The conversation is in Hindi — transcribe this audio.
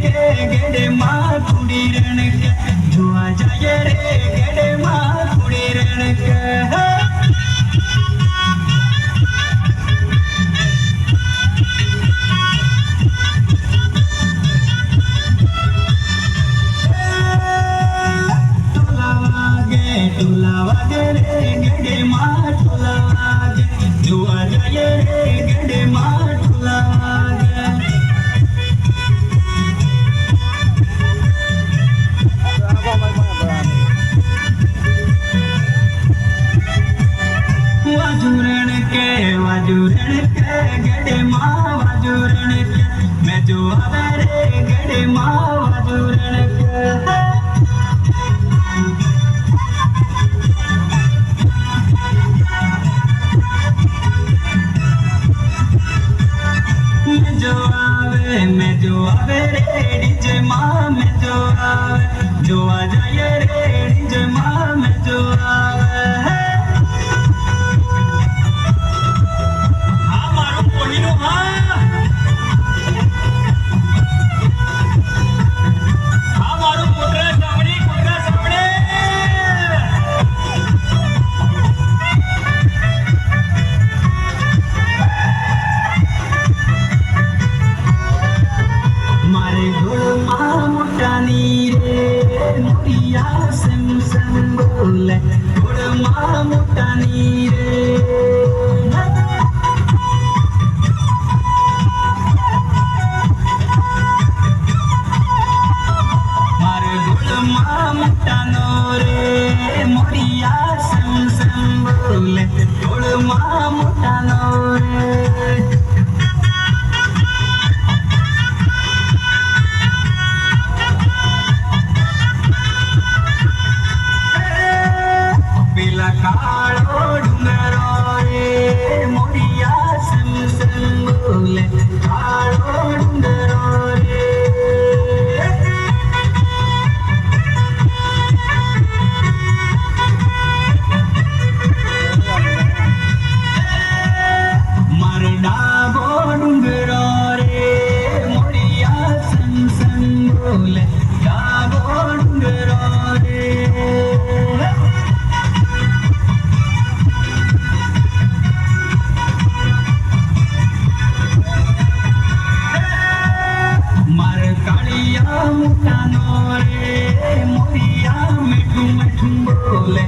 के गेडे माँ कुड़ी रण के जुआ जाए रे गेडे माँ कुड़ी रण के टोलावागे रे गेडे माँ टोलावागे जुआ जाए रे गेडे माँ टोलावागे वाजुरण के गेडे माँ वाजुरण के मैं जो आवे रे गेडे माँ वाजुरण के मैं जो आवे रे डीजे माँ मैं जो आवे जो आ जाए रे डीजे माँ मैं जो आवे हाँ मारो कोहिनो हाँ हाँ मारो कुटरा सामने मारे घोड़ माँ मुटानी रे मोरिया सम सम बोले घोड़ माँ मुटानी रे मारे घोड़ माँ मुटानो रे मोरिया सम सम बोले घोड़ माँ मुटानो रे कालो डूंगरो रे मोरिया सम सम बोले कालो डूंगरो रे मार डाबो डूंगरो रे मोरिया सम सम बोले डाबो डूंगरो रे मुटानो रे मोरिया मिठू मिठू बोले